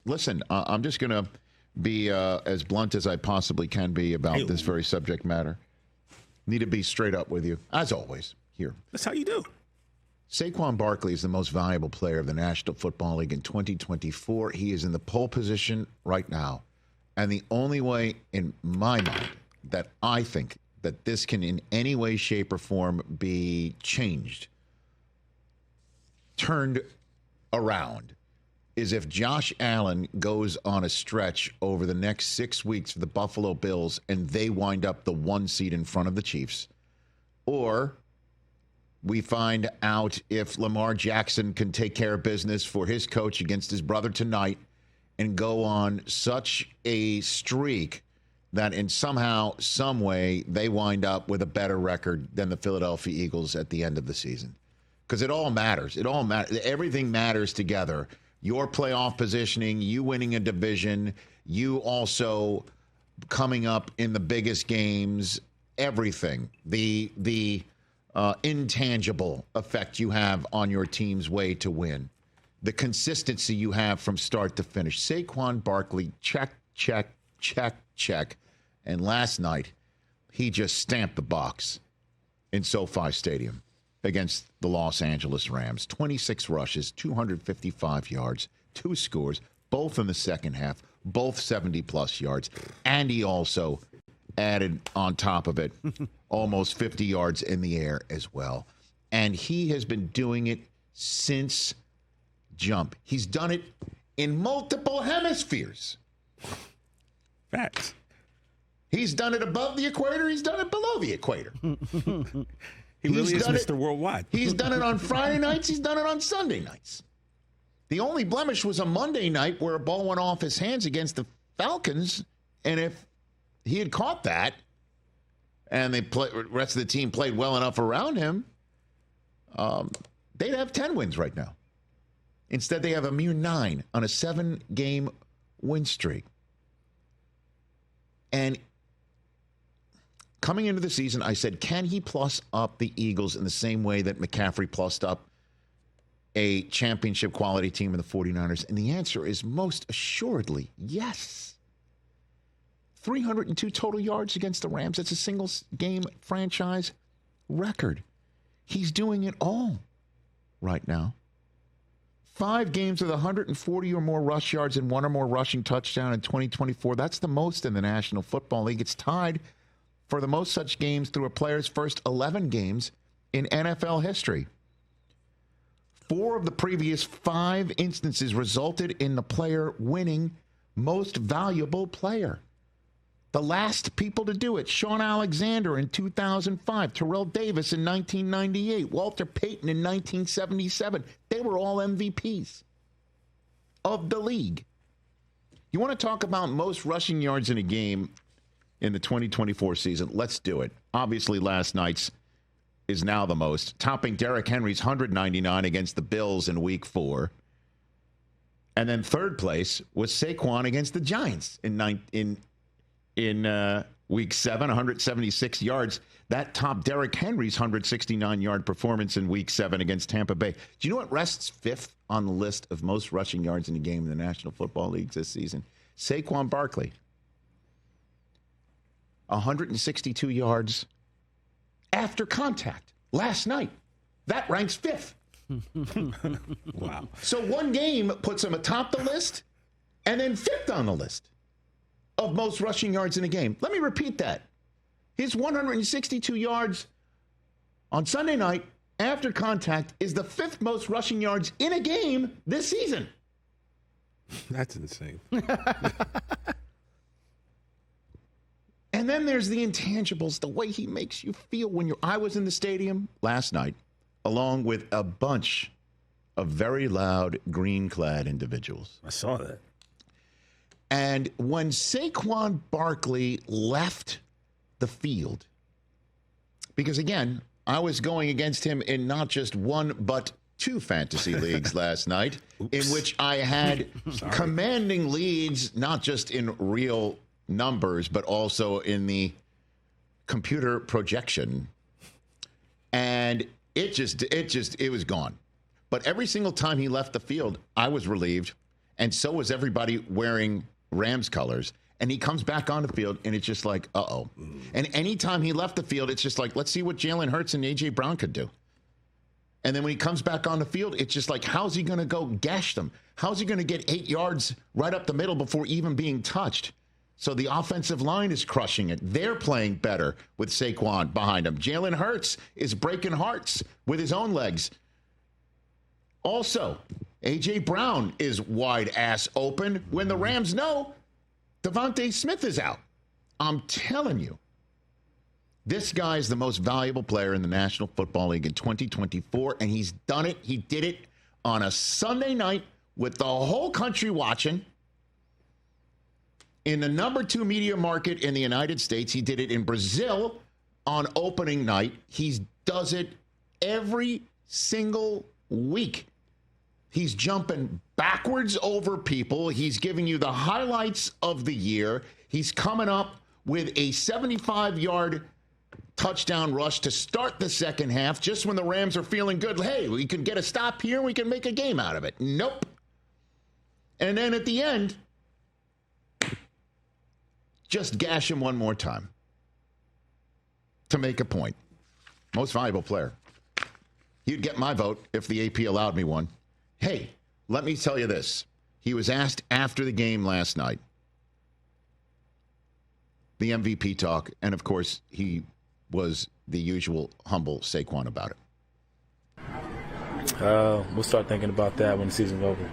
listen, I'm just going to be as blunt as I possibly can be about this very subject matter. Need to be straight up with you, as always, here. That's how you do. Saquon Barkley is the most valuable player of the National Football League in 2024. He is in the pole position right now. And the only way, in my mind, that I think that this can in any way, shape, or form be changed, turned around, is if Josh Allen goes on a stretch over the next 6 weeks for the Buffalo Bills and they wind up the 1 seed in front of the Chiefs. Or we find out if Lamar Jackson can take care of business for his coach against his brother tonight and go on such a streak that in somehow, some way, they wind up with a better record than the Philadelphia Eagles at the end of the season. Because it all matters. It all matters. Everything matters together. Your playoff positioning, you winning a division, you also coming up in the biggest games, everything. The intangible effect you have on your team's way to win. The consistency you have from start to finish. Saquon Barkley, check, check, check, check. And last night, he just stamped the box in SoFi Stadium against the Los Angeles Rams. 26 rushes, 255 yards, 2 scores, both in the second half, both 70-plus yards. And he also added on top of it almost 50 yards in the air as well. And he has been doing it since jump. He's done it in multiple hemispheres. Facts. He's done it above the equator. He's done it below the equator. He really is Mr. Worldwide. He's done it on Friday nights. He's done it on Sunday nights. The only blemish was a Monday night where a ball went off his hands against the Falcons. And if he had caught that and the rest of the team played well enough around him, they'd have 10 wins right now. Instead, they have a mere 9 on a 7-game win streak. And coming into the season, I said, can he plus up the Eagles in the same way that McCaffrey plussed up a championship quality team in the 49ers? And the answer is most assuredly yes. 302 total yards against the Rams. That's a single-game franchise record. He's doing it all right now. 5 games with 140 or more rush yards and 1 or more rushing touchdown in 2024. That's the most in the National Football League. It's tied for the most such games through a player's first 11 games in NFL history. 4 of the previous 5 instances resulted in the player winning most valuable player. The last people to do it, Sean Alexander in 2005, Terrell Davis in 1998, Walter Payton in 1977. They were all MVPs of the league. You want to talk about most rushing yards in a game in the 2024 season? Let's do it. Obviously, last night's is now the most, topping Derrick Henry's 199 against the Bills in Week 4. And then third place was Saquon against the Giants in Week 7, 176 yards. That topped Derrick Henry's 169-yard performance in Week 7 against Tampa Bay. Do you know what rests 5th on the list of most rushing yards in a game in the National Football League this season? Saquon Barkley. 162 yards after contact last night. That ranks 5th. Wow. So one game puts him atop the list and then 5th on the list of most rushing yards in a game. Let me repeat that. His 162 yards on Sunday night after contact is the 5th most rushing yards in a game this season. That's insane. And then there's the intangibles, the way he makes you feel when I was in the stadium last night, along with a bunch of very loud green-clad individuals. I saw that. And when Saquon Barkley left the field, because again, I was going against him in not just 1, but 2 fantasy leagues last night, in which I had commanding leads, not just in real numbers, but also in the computer projection. And it was gone. But every single time he left the field, I was relieved. and so was everybody wearing Rams colors. And he comes back on the field, and it's just like, uh-oh. And anytime he left the field, it's just like, let's see what Jalen Hurts and A.J. Brown could do. And then when he comes back on the field, it's just like, how's he going to go gash them? How's he going to get 8 yards right up the middle before even being touched? So the offensive line is crushing it. They're playing better with Saquon behind him. Jalen Hurts is breaking hearts with his own legs. Also, A.J. Brown is wide ass open when the Rams know Devontae Smith is out. I'm telling you, this guy is the most valuable player in the National Football League in 2024, and he's done it. He did it on a Sunday night with the whole country watching. In the number 2 media market in the United States, he did it in Brazil on opening night. He does it every single week. He's jumping backwards over people. He's giving you the highlights of the year. He's coming up with a 75-yard touchdown rush to start the second half just when the Rams are feeling good. Hey, we can get a stop here. We can make a game out of it. Nope. And then at the end, just gash him one more time to make a point. Most valuable player. He'd get my vote if the AP allowed me one. Hey, let me tell you this. He was asked after the game last night, the MVP talk, and of course, he was the usual humble Saquon about it. We'll start thinking about that when the season's over.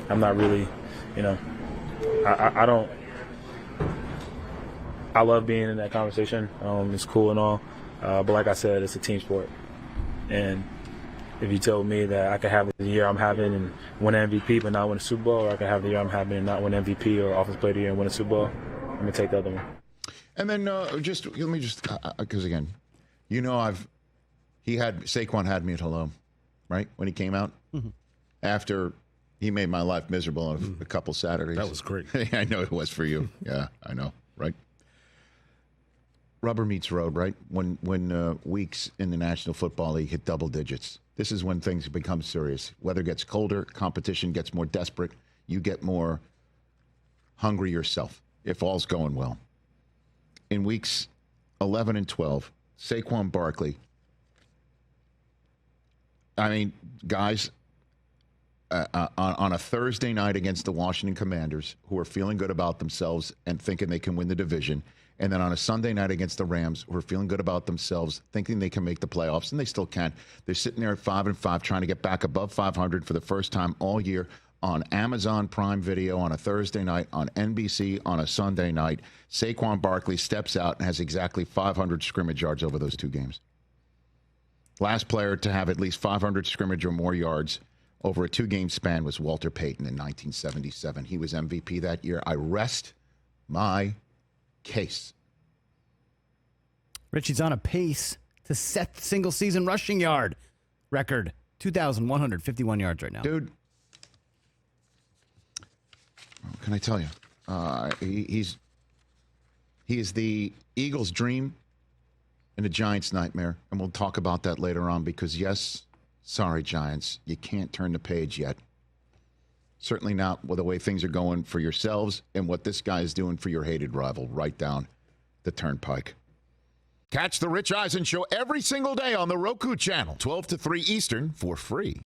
I'm not really, I don't. I love being in that conversation. It's cool and all, but like I said, it's a team sport. And if you told me that I could have the year I'm having and win an MVP but not win a Super Bowl, or I could have the year I'm having and not win MVP or Offensive Player of the Year and win a Super Bowl, I'm gonna take the other one. And then let me because again, Saquon had me at hello, right, when he came out after he made my life miserable on a couple Saturdays. That was great. I know it was for you. Yeah, I know, right? Rubber meets road, right? When weeks in the National Football League hit double digits, this is when things become serious. Weather gets colder, competition gets more desperate, you get more hungry yourself, if all's going well. In weeks 11 and 12, Saquon Barkley, I mean, guys, on a Thursday night against the Washington Commanders, who are feeling good about themselves and thinking they can win the division, and then on a Sunday night against the Rams, who are feeling good about themselves, thinking they can make the playoffs, and they still can. They're sitting there at 5-5, trying to get back above 500 for the first time all year on Amazon Prime Video on a Thursday night, on NBC on a Sunday night. Saquon Barkley steps out and has exactly 500 scrimmage yards over those 2 games. Last player to have at least 500 scrimmage or more yards over a 2-game span was Walter Payton in 1977. He was MVP that year. I rest my case. Richie's on a pace to set the single-season rushing yard record, 2,151 yards right now. Dude, what can I tell you? He is the Eagles' dream and the Giants' nightmare, and we'll talk about that later on because, yes, sorry, Giants, you can't turn the page yet. Certainly not with the way things are going for yourselves and what this guy is doing for your hated rival right down the turnpike. Catch the Rich Eisen Show every single day on the Roku Channel, 12 to 3 Eastern, for free.